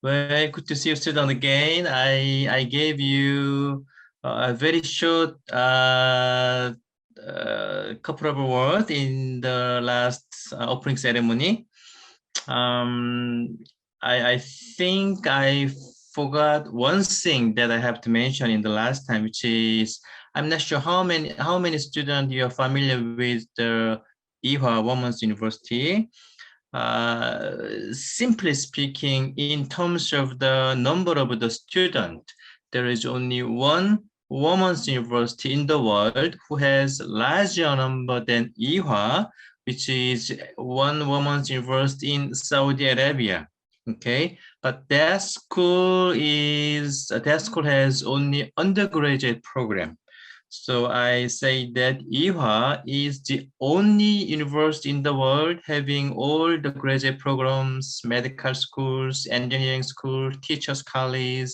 Well, good to see you, student, again. I gave you a very short couple of words in the last opening ceremony. Um, I think I forgot one thing that I have to mention in the last time, which is I'm not sure how many students you are familiar with the Ewha Women's University. Simply speaking, in terms of the number of the students, there is only one women's university in the world who has larger number than Ewha, which is one women's university in Saudi Arabia. Okay, but that school has only undergraduate program. So I say that Ewha is the only university in the world having all the graduate programs, medical schools, engineering school, teachers college,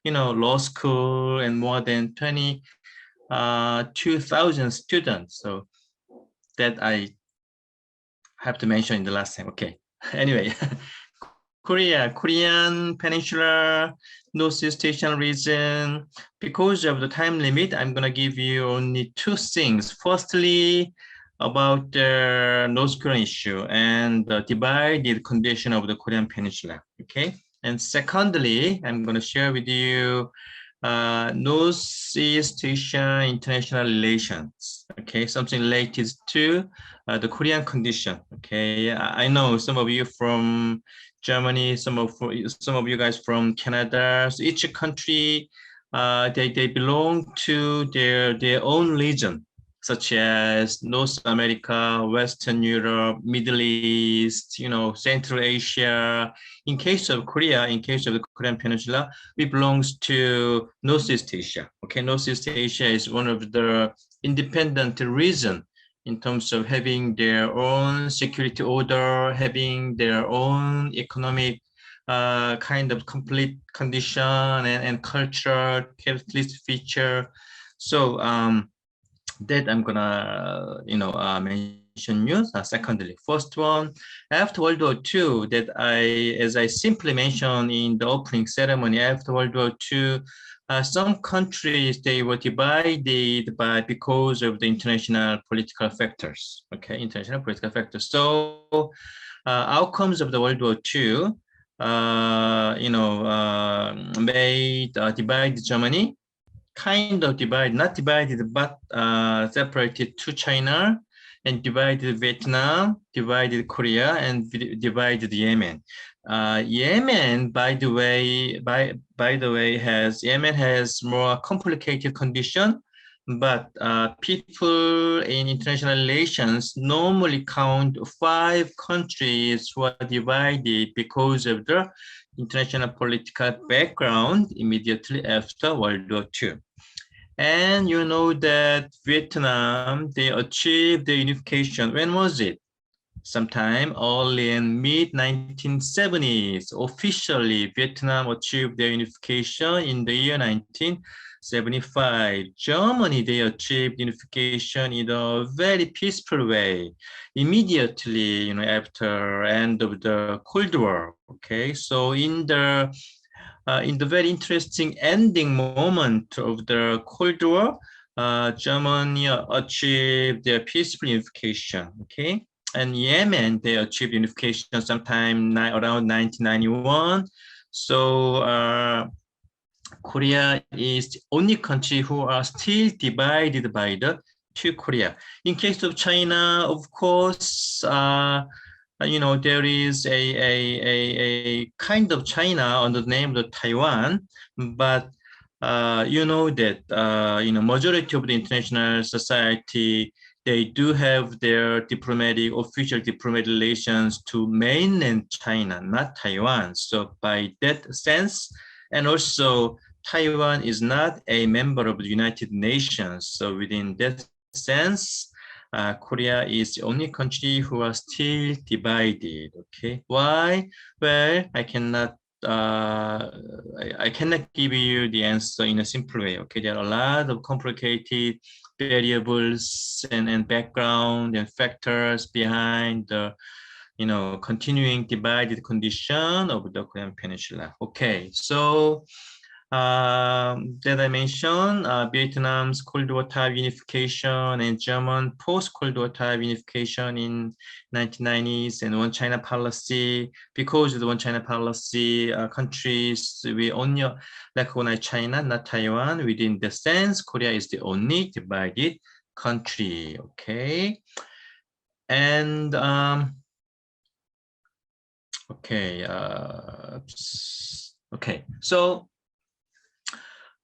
law school, and more than 2,000 students. So that I have to mention in the last time. Okay. Anyway, Korean Peninsula, Northeast Asian region. Because of the time limit, I'm gonna give you only two things. Firstly, about the North Korean issue and the divided condition of the Korean Peninsula, okay? And secondly, I'm gonna share with you Northeast Asia international relations, okay? Something related to the Korean condition, okay? I know some of you from Germany, some of you guys from Canada. So each country, they belong to their own region, such as North America, Western Europe, Middle East, Central Asia. In case of Korea, in case of the Korean Peninsula, we belongs to Northeast Asia. Okay, Northeast Asia is one of the independent region in terms of having their own security order, having their own economic kind of complete condition and cultural characteristic feature. So that I'm gonna, mention you. Secondly, first one, after World War II, as I simply mentioned in the opening ceremony, after World War II, some countries, they were divided because of the international political factors. Okay, international political factors. So outcomes of the World War II, made divide Germany, kind of divided, not divided, but separated to China, and divided Vietnam, divided Korea, and divided Yemen. Yemen, by the way, Yemen has more complicated condition, but people in international relations normally count 5 countries who are divided because of the international political background immediately after World War II. And you know that Vietnam, they achieved the unification. When was it? Sometime early in mid-1970s. Officially, Vietnam achieved their unification in the year 1975. Germany, they achieved unification in a very peaceful way. Immediately, after end of the Cold War. Okay, so in the very interesting ending moment of the Cold War, Germany achieved their peaceful unification, okay? And Yemen, they achieved unification sometime around 1991. So Korea is the only country who are still divided by the two Korea. In case of China, of course, there is a kind of China under the name of Taiwan, but you know that majority of the international society, they do have their official diplomatic relations to mainland China, not Taiwan. So by that sense, and also Taiwan is not a member of the United Nations. So within that sense, Korea is the only country who are still divided. Okay, why? Well, I cannot give you the answer in a simple way. Okay, there are a lot of complicated variables and background and factors behind continuing divided condition of the Korean Peninsula. Okay, so that I mentioned, Vietnam's Cold War type unification and German post-Cold War type unification in 1990s and One China policy. Because of the One China policy, countries we only recognize China, not Taiwan. Within the sense, Korea is the only divided country. Okay, and okay, so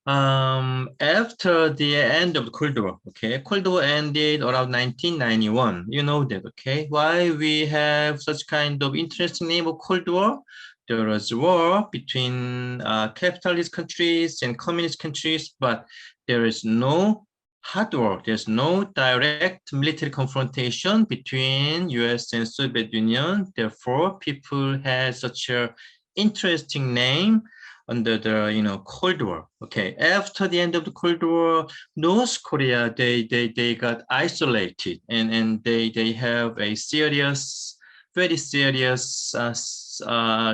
after the end of the Cold War, okay, Cold War ended around 1991. You know that, okay? Why we have such kind of interesting name of Cold War? There was war between capitalist countries and communist countries, but there is no hard war. There's no direct military confrontation between US and Soviet Union. Therefore, people had such a interesting name under the Cold War. Okay, after the end of the Cold War, North Korea they got isolated and they have a serious, very serious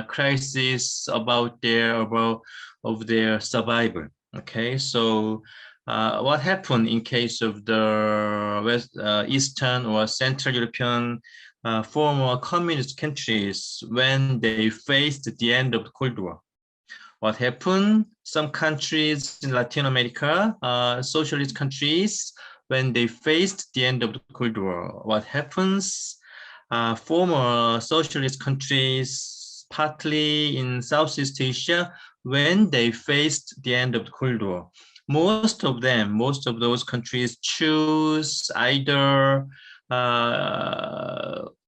crisis about their survival. Okay, so what happened in case of the Eastern or Central European former communist countries when they faced the end of the Cold War? What happened? Some countries in Latin America, socialist countries, when they faced the end of the Cold War, what happens? Former socialist countries, partly in Southeast Asia, when they faced the end of the Cold War, most of those countries choose either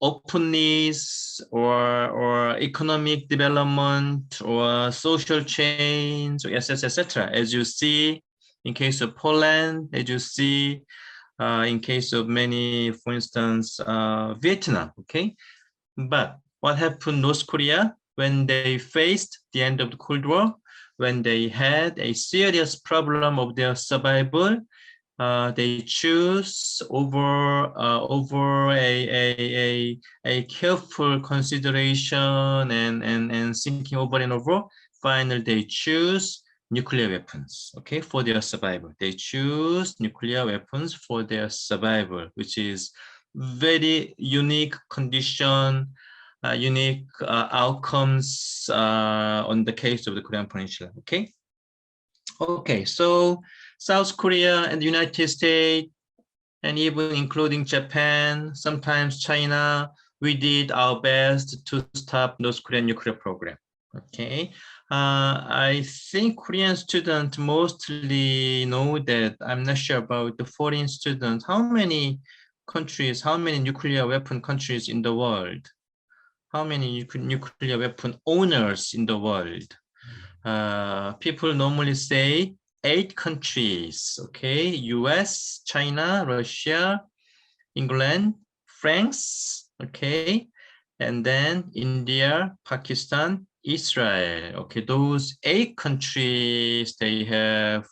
openness or economic development or social change, etc. As you see in case of Poland, as you see in case of many, for instance, Vietnam, okay? But what happened North Korea when they faced the end of the Cold War, when they had a serious problem of their survival, they choose over a careful consideration and thinking over and over. Finally, they choose nuclear weapons. Okay, for their survival, they choose nuclear weapons for their survival, which is very unique condition, unique outcomes on the case of the Korean Peninsula. Okay. Okay, so South Korea and the United States, and even including Japan, sometimes China, we did our best to stop North Korean nuclear program. Okay, I think Korean students mostly know that. I'm not sure about the foreign students. How many countries, how many nuclear weapon countries in the world? How many nuclear weapon owners in the world? People normally say 8 countries, okay? US, China, Russia, England, France, okay? And then India, Pakistan, Israel, okay? Those 8 countries, they have,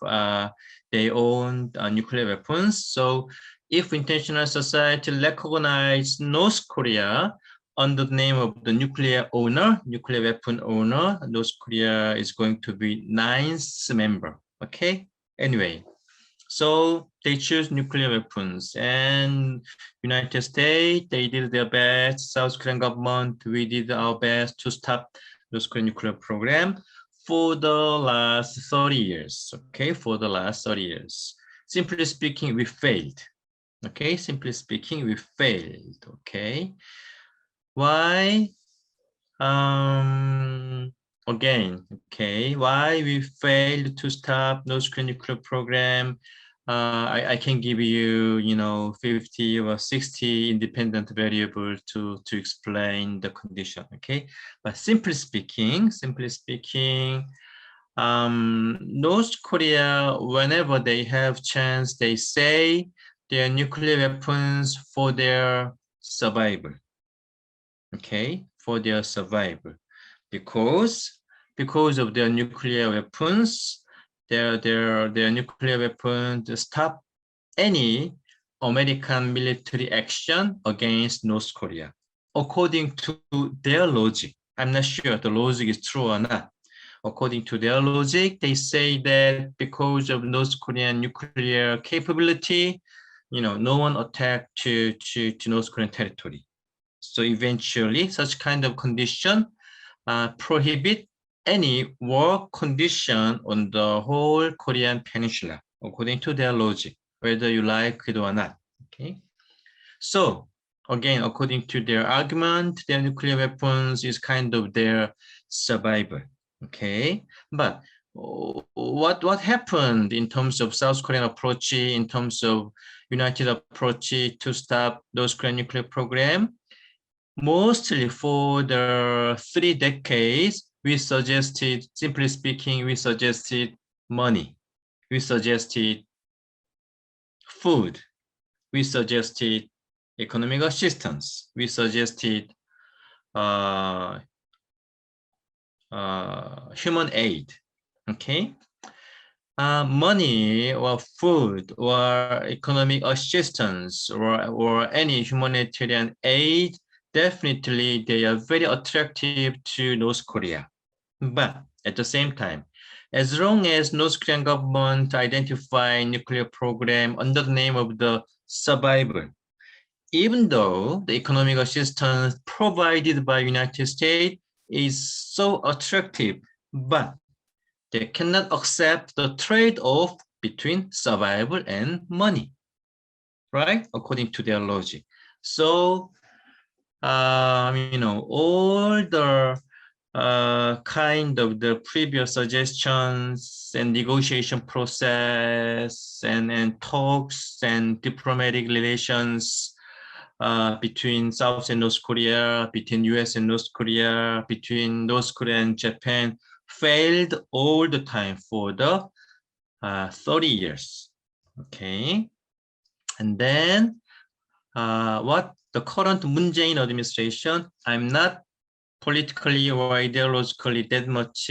they own nuclear weapons. So if international society recognize North Korea under the name of the nuclear weapon owner, North Korea is going to be 9th member, okay? Anyway, so they choose nuclear weapons, and United States, they did their best. South Korean government, we did our best to stop North Korean nuclear program for the last 30 years, okay? For the last 30 years. Simply speaking, we failed, okay? Simply speaking, we failed, okay? Why? Again, okay, why we failed to stop North Korean nuclear program? I can give you, 50 or 60 independent variables to explain the condition, okay? But simply speaking, North Korea, whenever they have chance, they say their nuclear weapons for their survival. Okay, for their survival, because of their nuclear weapons, their nuclear weapons stop any American military action against North Korea. according to their logic. I'm not sure the logic is true or not. According to their logic, they say that because of North Korean nuclear capability, no one attacked to North Korean territory. So eventually, such kind of condition prohibit any war condition on the whole Korean peninsula, according to their logic, whether you like it or not. Okay. So again, according to their argument, their nuclear weapons is kind of their survival. Okay, but what happened in terms of South Korean approach, in terms of united approach to stop North Korean nuclear program? Mostly for the 3 decades, we suggested, simply speaking, we suggested money, we suggested food, we suggested economic assistance, we suggested human aid. Okay, money or food or economic assistance or any humanitarian aid, definitely they are very attractive to North Korea. But at the same time, as long as North Korean government identify nuclear program under the name of the survival, even though the economic assistance provided by United States is so attractive, but they cannot accept the trade-off between survival and money, right? According to their logic. So, all the kind of the previous suggestions and negotiation process and talks and diplomatic relations between South and North Korea, between US and North Korea, between North Korea and Japan, failed all the time for the 30 years. Okay. And then what the current Moon Jae-in administration, I'm not politically or ideologically that much,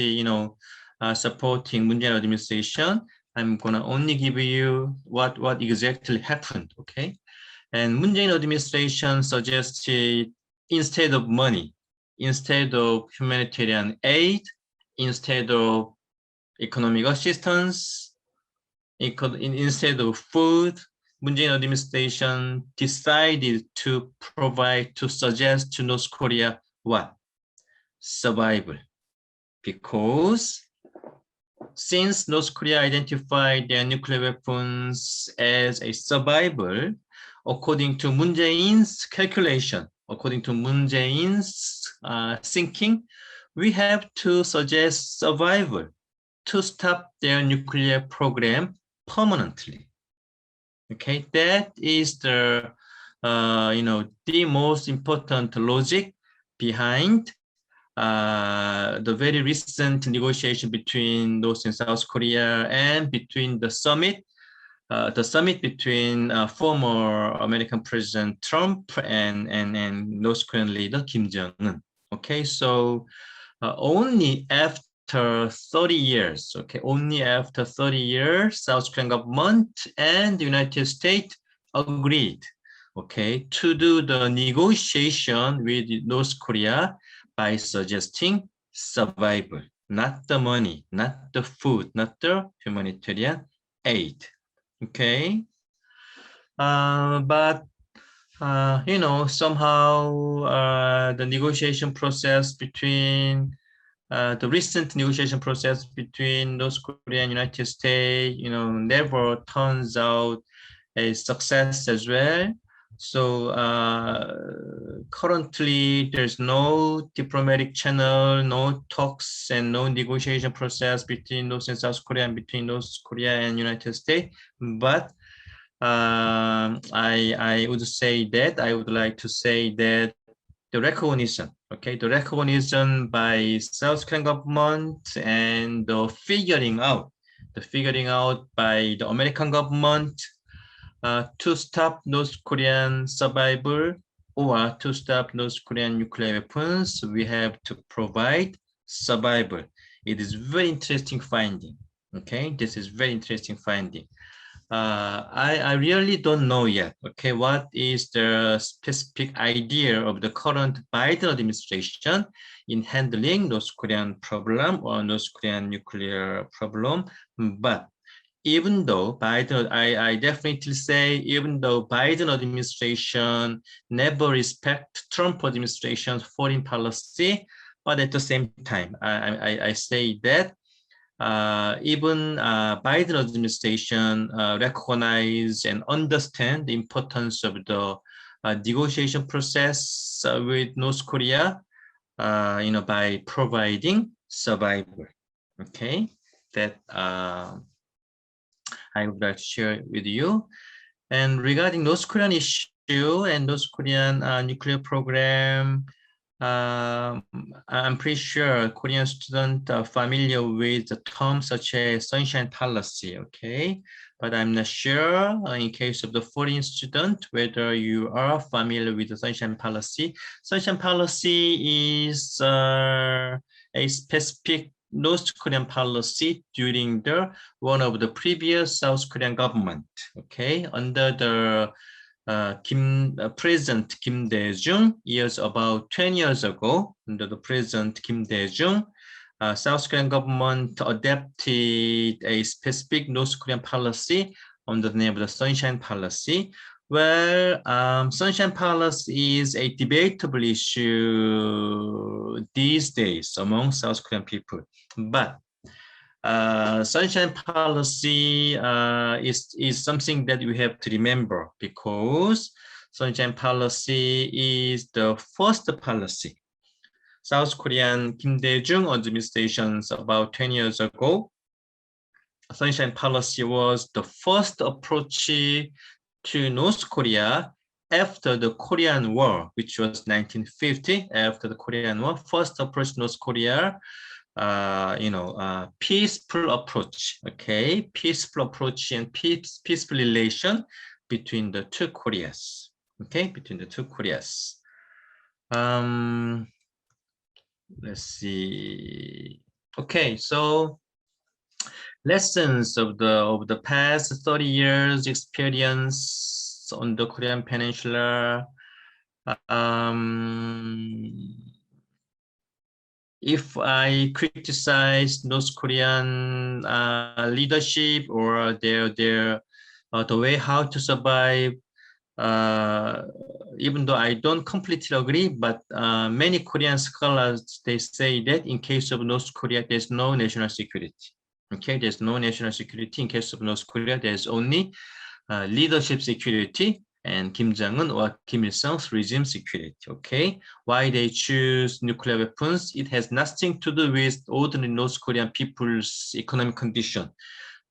supporting Moon Jae-in administration. I'm gonna only give you what exactly happened, okay? And Moon Jae-in administration suggested instead of money, instead of humanitarian aid, instead of economic assistance, instead of food, Moon Jae-in administration decided to suggest to North Korea what? Survival. Because since North Korea identified their nuclear weapons as a survival, according to Moon Jae-in's calculation, according to Moon Jae-in's thinking, we have to suggest survival to stop their nuclear program permanently. Okay, that is the the most important logic behind the very recent negotiation between North and South Korea and between the summit between former American President Trump and North Korean leader Kim Jong-un. Okay, so only after 30 years, okay, only after 30 years, South Korean government and the United States agreed, okay, to do the negotiation with North Korea by suggesting survival, not the money, not the food, not the humanitarian aid. Okay, but somehow the negotiation process between the recent negotiation process between North Korea and United States, never turns out a success as well. So currently, there's no diplomatic channel, no talks, and no negotiation process between North and South Korea and between North Korea and United States. But I would say that I would like to say that the recognition, okay, the recognition by South Korean government and the figuring out by the American government to stop North Korean survival or to stop North Korean nuclear weapons, we have to provide survival. It is very interesting finding. Okay, this is very interesting finding. I really don't know yet. Okay, what is the specific idea of the current Biden administration in handling North Korean problem or North Korean nuclear problem? But even though Biden, I definitely say, even though Biden administration never respect Trump administration's foreign policy, but at the same time, I say that even Biden administration recognize and understand the importance of the negotiation process with North Korea, by providing survival. Okay, that I would like to share with you. And regarding North Korean issue and North Korean nuclear program, I'm pretty sure Korean students are familiar with the terms such as sunshine policy, okay? But I'm not sure in case of the foreign student, whether you are familiar with the sunshine policy. Sunshine policy is a specific North Korean policy during one of the previous South Korean government, okay? Under the President Kim Dae-jung, years about 20 years ago, under the President Kim Dae-jung, South Korean government adopted a specific North Korean policy under the name of the Sunshine Policy, where Sunshine Policy is a debatable issue these days among South Korean people. But sunshine policy is something that we have to remember, because sunshine policy is the first policy. South Korean Kim Dae-jung administrations about 10 years ago, sunshine policy was the first approach to North Korea after the Korean War, which was 1950. After the Korean War, first approach to North Korea, peaceful approach, okay? Peaceful approach and peaceful relation between the two Koreas, okay? Between the two Koreas. Let's see. Okay, so lessons of the past 30 years experience on the Korean Peninsula. If I criticize North Korean leadership or the way how to survive, even though I don't completely agree, but many Korean scholars, they say that in case of North Korea, there's no national security. Okay, there's no national security in case of North Korea. There's only leadership security and Kim Jong-un or Kim Il-sung's regime security, okay? Why they choose nuclear weapons, it has nothing to do with ordinary North Korean people's economic condition.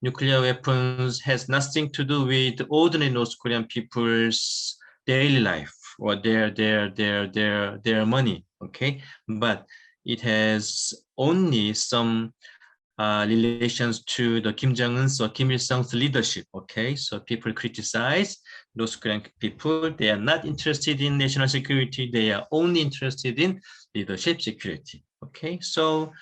Nuclear weapons has nothing to do with ordinary North Korean people's daily life or their money, okay? But it has only some relations to the Kim Jong-un's or Kim Il-sung's leadership, okay? So people criticize North Korean people. They are not interested in national security. They are only interested in leadership security, okay? So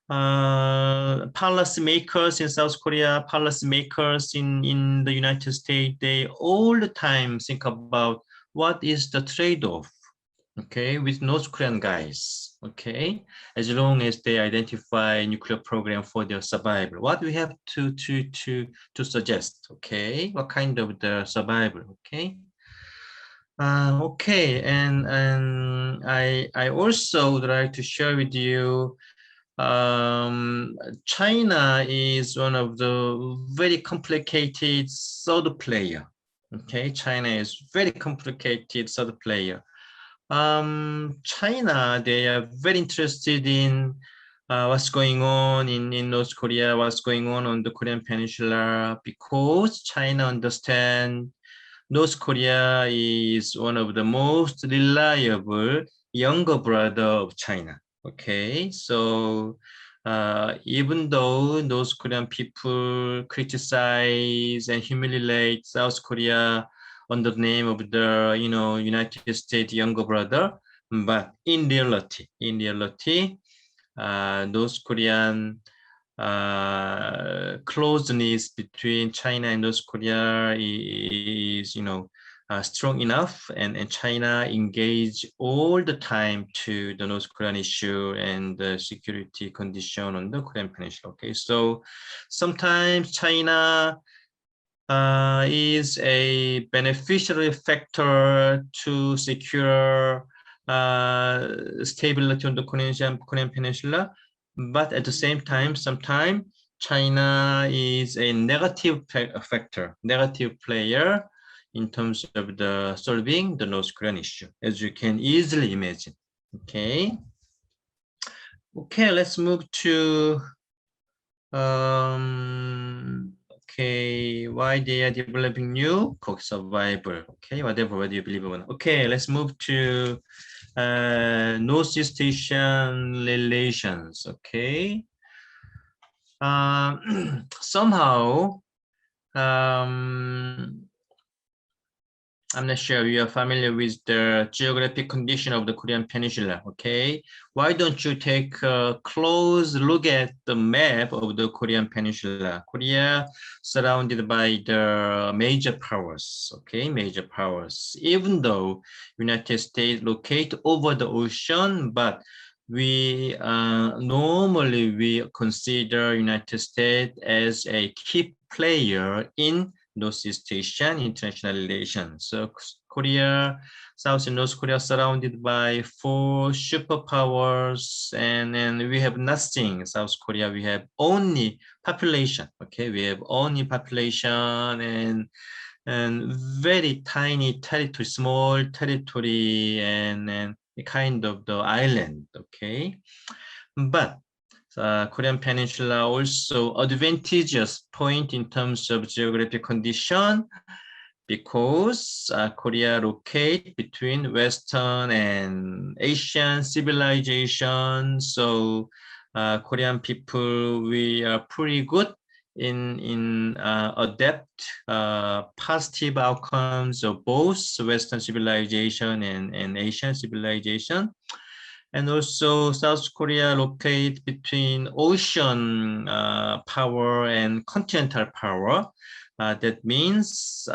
policy makers in South Korea, policy makers in the United States, they all the time think about what is the trade-off, okay, with North Korean guys, okay, as long as they identify nuclear program for their survival. What we have to suggest, okay, what kind of the survival, okay. Okay, and I also would like to share with you. China is one of the very complicated third player. Okay, China is very complicated third player. China, they are very interested in what's going on in North Korea, what's going on the Korean Peninsula, because China understands North Korea is one of the most reliable younger brother of China. Okay, so even though North Korean people criticize and humiliate South Korea under the name of the United States younger brother, but in reality, North Korean closeness between China and North Korea is, strong enough, and China engage all the time to the North Korean issue and the security condition on the Korean Peninsula. Okay, so sometimes China is a beneficiary factor to secure stability on the Korean Peninsula, but at the same time, sometimes China is a negative factor, negative player in terms of the solving the North Korean issue, as you can easily imagine. Okay. Okay, let's move to okay, why they are developing new survival. Okay, whatever you believe on. Okay, let's move to Northeast Asian relations. Okay, somehow I'm not sure you are familiar with the geographic condition of the Korean Peninsula, okay? Why don't you take a close look at the map of the Korean Peninsula? Korea surrounded by the major powers, okay? Major powers. Even though United States locate over the ocean, but we normally we consider United States as a key player in Northeast Asian international relations. So Korea, South and North Korea surrounded by 4 superpowers, and we have nothing. South Korea, we have only population. Okay, we have only population and very tiny territory, small territory, and a kind of the island. Okay, but Korean Peninsula also advantageous point in terms of geographic condition because Korea locate between Western and Asian civilization. So Korean people, we are pretty good in adapt positive outcomes of both Western civilization and Asian civilization. And also South Korea located between ocean power and continental power. That means,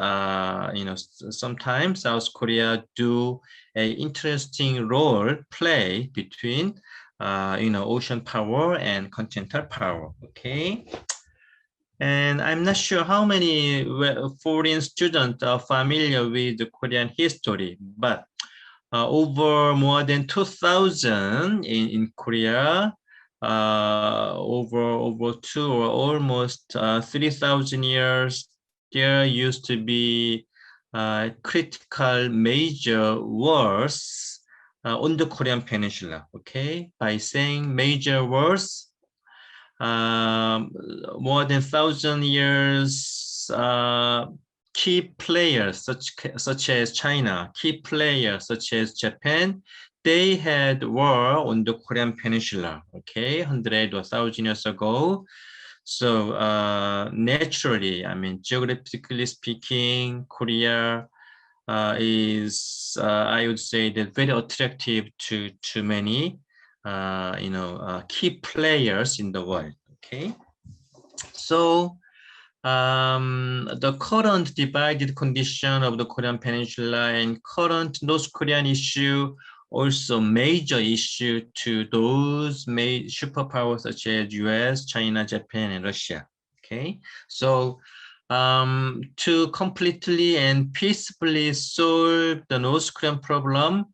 sometimes South Korea do a interesting role play between, ocean power and continental power. Okay. And I'm not sure how many foreign students are familiar with the Korean history, but over more than 2,000 in Korea, over 2 or almost 3,000 years, there used to be critical major wars on the Korean Peninsula. Okay, by saying major wars, more than 1,000 years, key players such as China, key players such as Japan, they had war on the Korean Peninsula, okay, 100 or 1,000 years ago. So naturally, I mean, geographically speaking, Korea is, I would say, that very attractive to many, key players in the world. Okay, so the current divided condition of the Korean Peninsula and current North Korean issue also major issue to those superpowers such as US, China, Japan, and Russia. Okay, so to completely and peacefully solve the North Korean problem,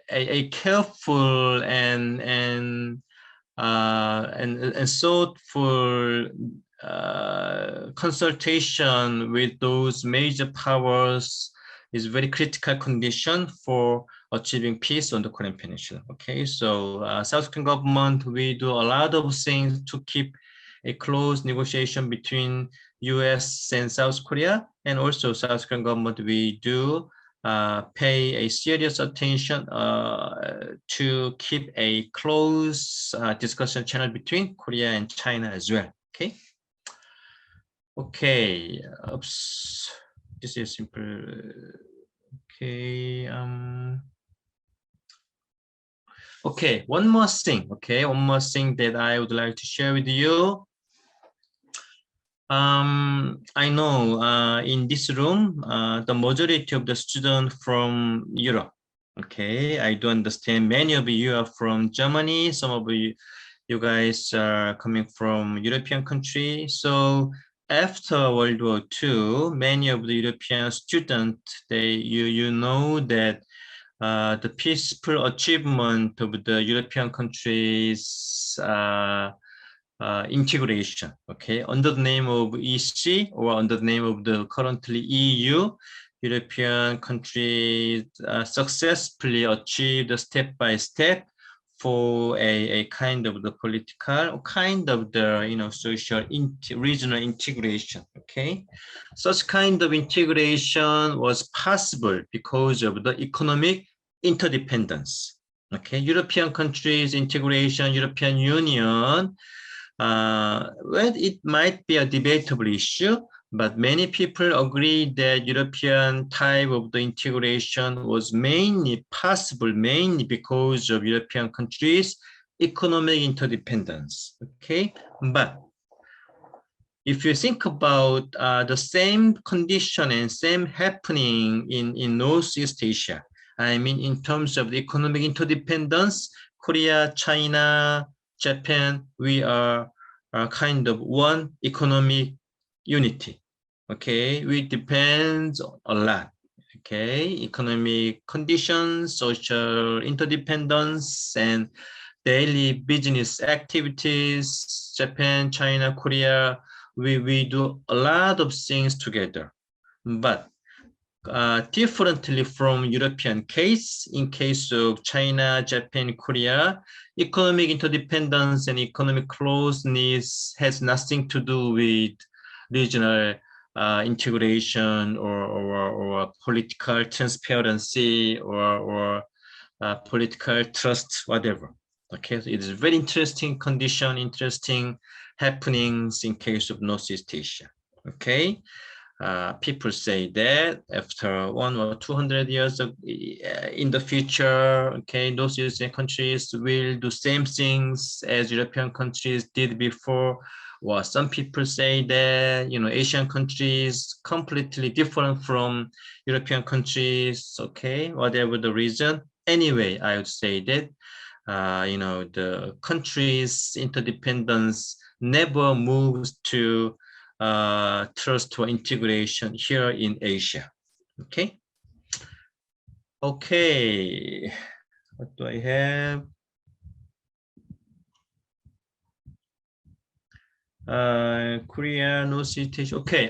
a careful and thoughtful consultation with those major powers is very critical condition for achieving peace on the Korean Peninsula. Okay, so South Korean government, we do a lot of things to keep a close negotiation between US and South Korea, and also South Korean government, we do pay a serious attention to keep a close discussion channel between Korea and China as well. Okay. Okay. Oops. This is simple. Okay. Okay, one more thing. Okay, one more thing that I would like to share with you. I know in this room, the majority of the students from Europe. Okay, I do understand many of you are from Germany. Some of you guys are coming from European countries. So after World War II, many of the European students, you know that the peaceful achievement of the European countries integration, okay, under the name of EC or under the name of the currently EU, European countries successfully achieved step by step for a kind of the political, kind of the social regional integration. Okay, such kind of integration was possible because of the economic interdependence. Okay, European countries integration, European Union. Well, it might be a debatable issue, but many people agree that European type of the integration was mainly possible, mainly because of European countries' economic interdependence. Okay, but if you think about the same condition and same happening in Northeast Asia, I mean, in terms of the economic interdependence, Korea, China, Japan, we are kind of one economic unity. Okay, we depend a lot. Okay, economic conditions, social interdependence, and daily business activities, Japan, China, Korea, we do a lot of things together. But differently from European case, in case of China, Japan, Korea, economic interdependence and economic closeness has nothing to do with regional integration or political transparency or political trust, whatever. Okay, so it is very interesting condition, interesting happenings in case of Northeast Asia. Okay, people say that after 100 or 200 years in the future, okay, those Asian countries will do same things as European countries did before. Well, some people say that Asian countries completely different from European countries. Okay, whatever the reason. Anyway, I would say that the countries' interdependence never moves to trust or integration here in Asia. Okay. Okay. What do I have? Korea, Northeast Asia. Okay.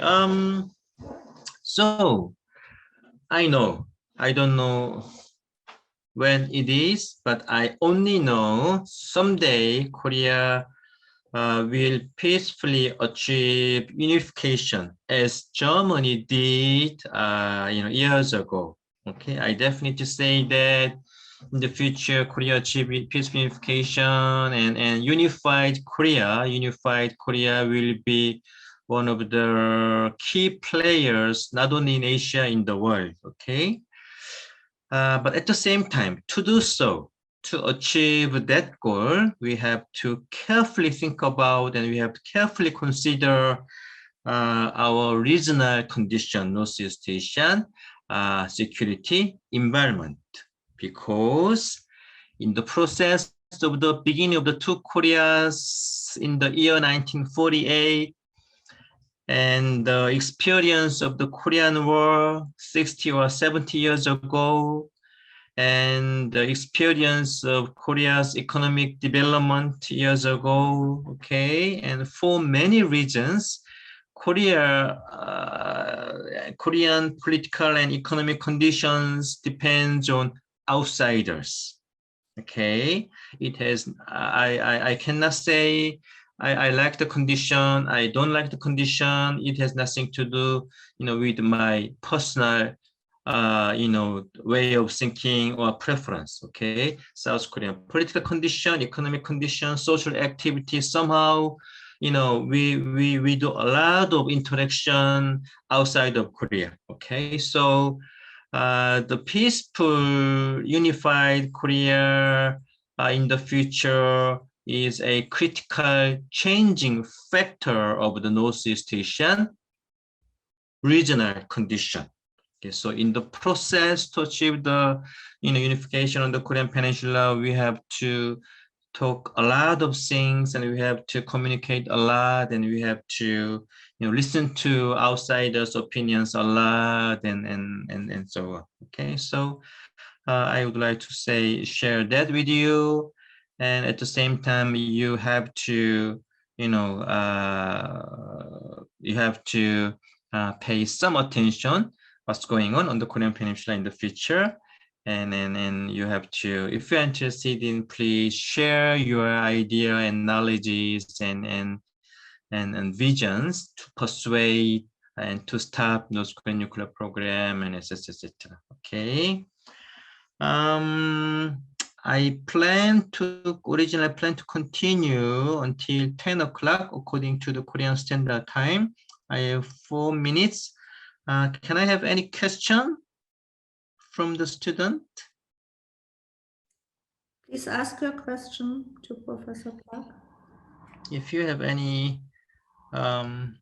So I know. I don't know when it is, but I only know someday Korea will peacefully achieve unification as Germany did, years ago. Okay, I definitely say that in the future, Korea achieve peaceful unification and unified Korea will be one of the key players, not only in Asia, in the world. Okay. But at the same time, to do so, to achieve that goal, we have to carefully think about and we have to carefully consider our regional condition, Northeast Asian security environment, because in the process of the beginning of the two Koreas in the year 1948, and the experience of the Korean War 60 or 70 years ago, and the experience of Korea's economic development years ago, okay, and for many reasons, Korean political and economic conditions depends on outsiders. Okay, it has. I cannot say I like the condition. I don't like the condition. It has nothing to do, with my personal, way of thinking or preference. Okay, South Korean political condition, economic condition, social activity. Somehow, we do a lot of interaction outside of Korea. Okay, so the peaceful, unified Korea in the future is a critical changing factor of the Northeast Asian regional condition. Okay, so in the process to achieve the unification on the Korean Peninsula, we have to talk a lot of things, and we have to communicate a lot, and we have to listen to outsiders' opinions a lot, and so on. Okay, so I would like to share that with you, and at the same time you have to pay some attention what's going on the Korean Peninsula in the future. And you have to, if you're interested in, please share your idea and knowledges and visions to persuade and to stop North Korean nuclear program and etc. Okay. I originally plan to continue until 10 o'clock according to the Korean Standard Time. I have 4 minutes. Can I have any question from the student? Please ask your question to Professor Park. If you have any, and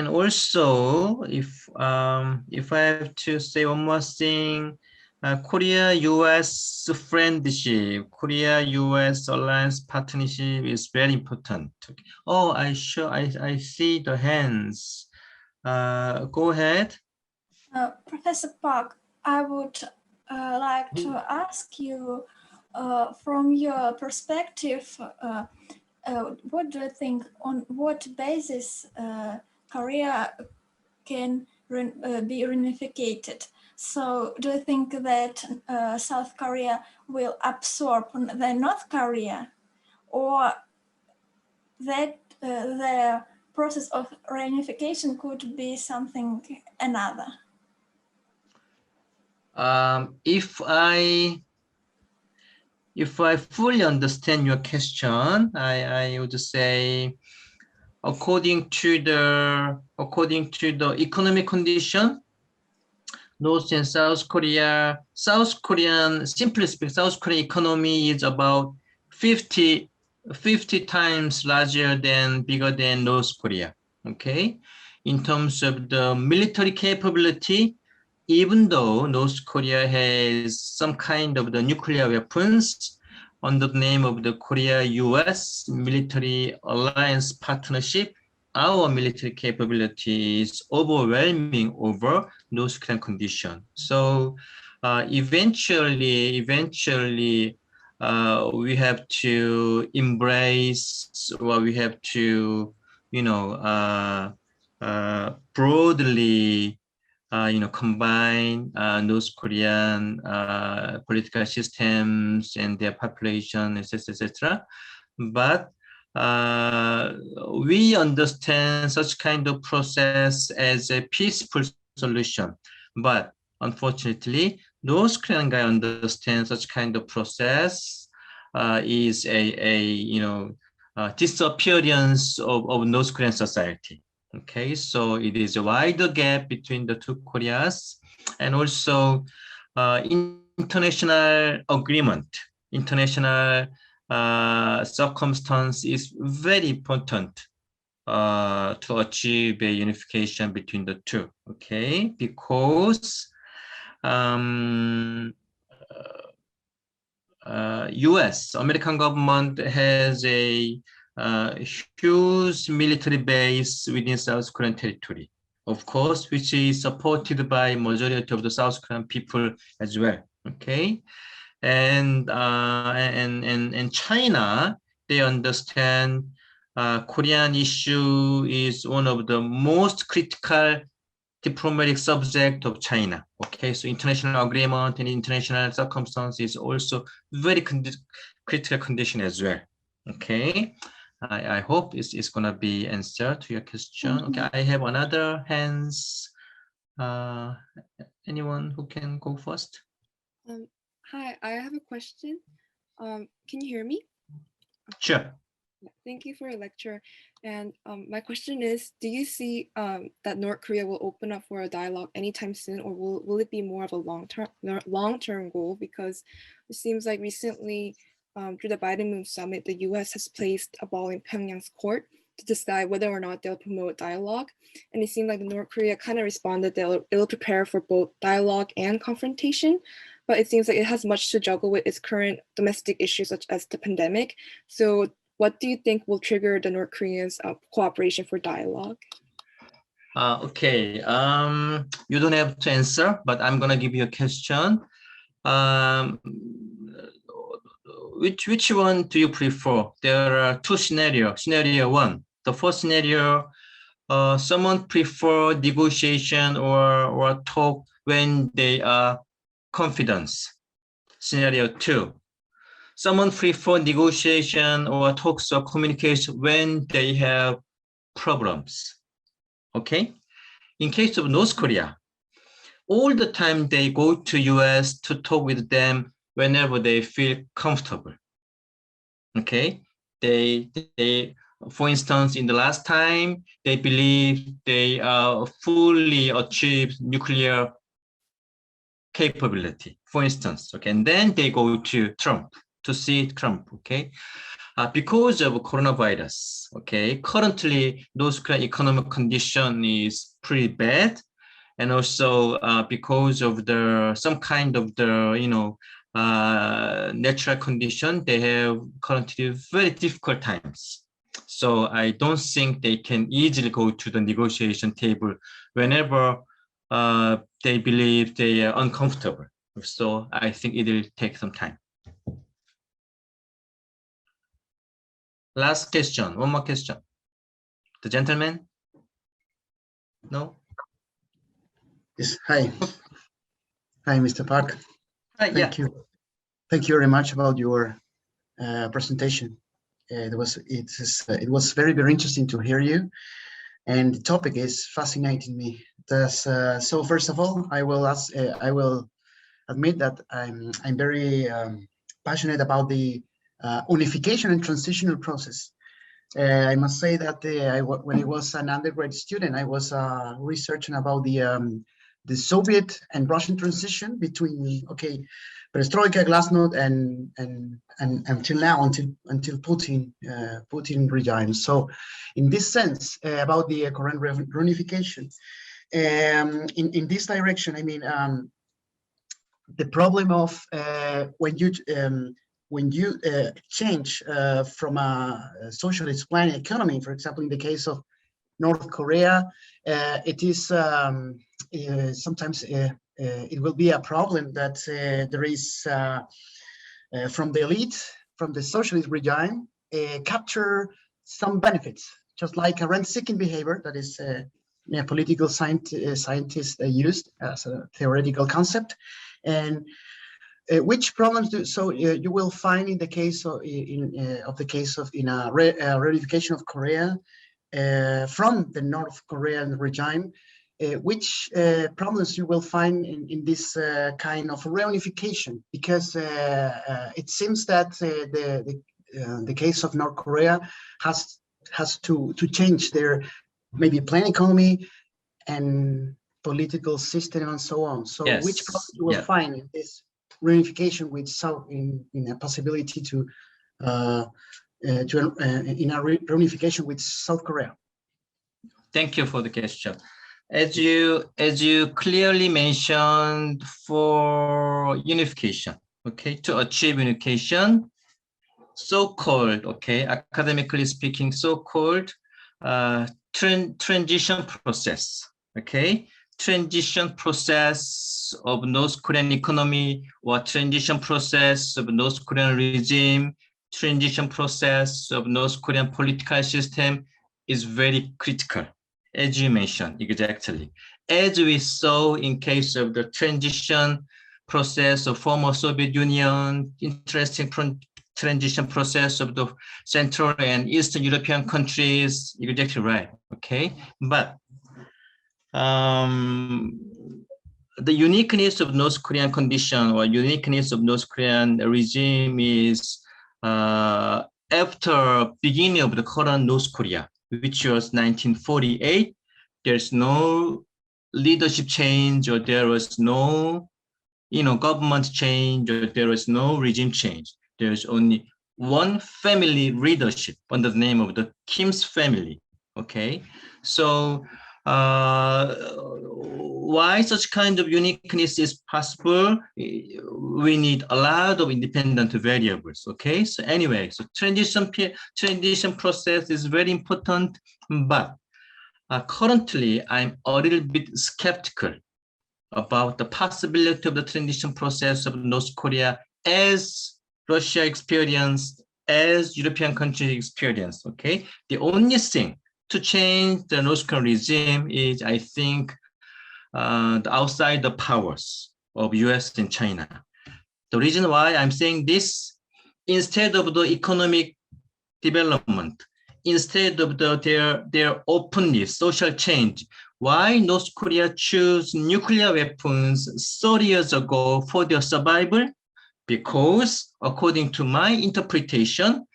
also if I have to say one more thing, Korea-US friendship, Korea-US alliance partnership is very important. Oh, I see the hands. Go ahead. Professor Park, I would like to ask you, from your perspective, what do you think, on what basis Korea can be reunificated? So do you think that South Korea will absorb the North Korea, or that the process of reunification could be something another? If I fully understand your question, I would say according to the economic condition, North and South Korea, simply speaking, South Korean economy is about 50 times bigger than North Korea. Okay, in terms of the military capability, even though North Korea has some kind of the nuclear weapons under the name of the Korea-US military alliance partnership, our military capability is overwhelming over North Korean condition. So eventually, we have to embrace, or we have to, broadly, combine North Korean political systems and their population, etc. But we understand such kind of process as a peaceful solution. But unfortunately, North Korean guy understands such kind of process is a disappearance of North Korean society. Okay, so it is a wider gap between the two Koreas, and also international agreement, international circumstance is very important to achieve a unification between the two. Okay, because U.S. American government has a huge military base within South Korean territory, of course, which is supported by majority of the South Korean people as well. Okay, and China, they understand Korean issue is one of the most critical diplomatic subject of China. Okay, so international agreement and international circumstances also very critical condition as well. Okay, I hope it's gonna be answer to your question. Okay, I have another hands. Anyone who can go first? Hi, I have a question. Can you hear me? Sure. Thank you for your lecture. And my question is, do you see that North Korea will open up for a dialogue anytime soon, or will it be more of a long-term goal? Because it seems like recently, through the Biden-Moon summit, the US has placed a ball in Pyongyang's court to decide whether or not they'll promote dialogue. And it seemed like North Korea kind of responded that it'll prepare for both dialogue and confrontation. But it seems like it has much to juggle with its current domestic issues, such as the pandemic. So what do you think will trigger the North Koreans' cooperation for dialogue? Okay, you don't have to answer, but I'm gonna give you a question. Which one do you prefer? There are two scenarios. Scenario one, the first scenario, someone prefer negotiation or talk when they are confident. Scenario two, someone prefer negotiation or talks or communication when they have problems. Okay, in case of North Korea, all the time they go to US to talk with them whenever they feel comfortable. Okay, they for instance, in the last time, they believe they fully achieved nuclear capability, for instance. Okay, and then they go to Trump to see Trump. Okay, because of coronavirus. Okay, currently North Korean economic condition is pretty bad, and also because of some kind of natural condition, they have currently very difficult times. So I don't think they can easily go to the negotiation table whenever they believe they are uncomfortable. So I think it will take some time. Last question, one more question. The gentleman? No? Yes, hi. Hi, Mr. Park. Hi, Thank you. Thank you very much about your presentation. It was very, very interesting to hear you. And the topic is fascinating me. So first of all, I will admit that I'm very passionate about the unification and transitional process. I must say that when I was an undergrad student, I was researching about the Soviet and Russian transition between perestroika, glasnost, and until now, until Putin regime. So, in this sense, about the current reunification, in this direction, I mean, the problem of when you change from a socialist planning economy, for example, in the case of North Korea, it is sometimes it will be a problem that there is from the elite, from the socialist regime, capture some benefits, just like a rent-seeking behavior that is political scientists used as a theoretical concept. And which problems you will find in the case of reunification of Korea from the North Korean regime? Which problems you will find in this kind of reunification? Because it seems that the case of North Korea has to change their maybe plan economy and political system and so on. So yes, which problems you will find in this reunification with in a possibility to in a reunification with South Korea? Thank you for the question. As you clearly mentioned, for unification, okay, to achieve unification, so-called, okay, academically speaking, so-called transition process, okay, transition process of North Korean economy, or transition process of North Korean regime, transition process of North Korean political system is very critical, as you mentioned, exactly. As we saw in case of the transition process of former Soviet Union, interesting transition process of the Central and Eastern European countries, exactly right, okay? But the uniqueness of North Korean condition or uniqueness of North Korean regime is, after beginning of the current North Korea, which was 1948, there's no leadership change, or there was no, government change, or there was no regime change. There's only one family leadership under the name of the Kim's family. Okay, so why such kind of uniqueness is possible? We need a lot of independent variables. Okay, so anyway, so transition process is very important, but currently I'm a little bit skeptical about the possibility of the transition process of North Korea as Russia experienced, as European countries experienced. Okay, the only thing to change the North Korean regime is, I think, the outside the powers of US and China. The reason why I'm saying this, instead of the economic development, instead of their openness, social change, why North Korea choose nuclear weapons 30 years ago for their survival? Because according to my interpretation,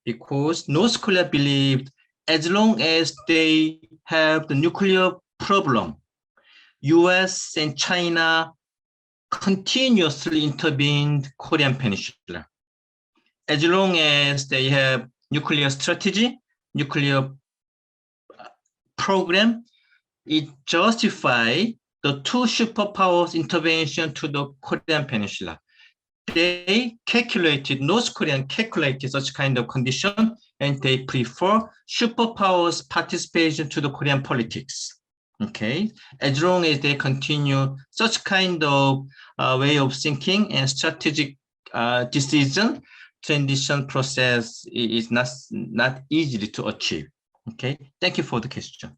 because North Korea believed as long as they have the nuclear problem, US and China continuously intervened Korean Peninsula. As long as they have nuclear strategy, nuclear program, it justifies the two superpowers intervention to the Korean Peninsula. They calculated, North Korean calculated such kind of condition, and they prefer superpowers participation to the Korean politics. Okay, as long as they continue such kind of way of thinking and strategic decision, transition process is not easily to achieve. Okay, thank you for the question.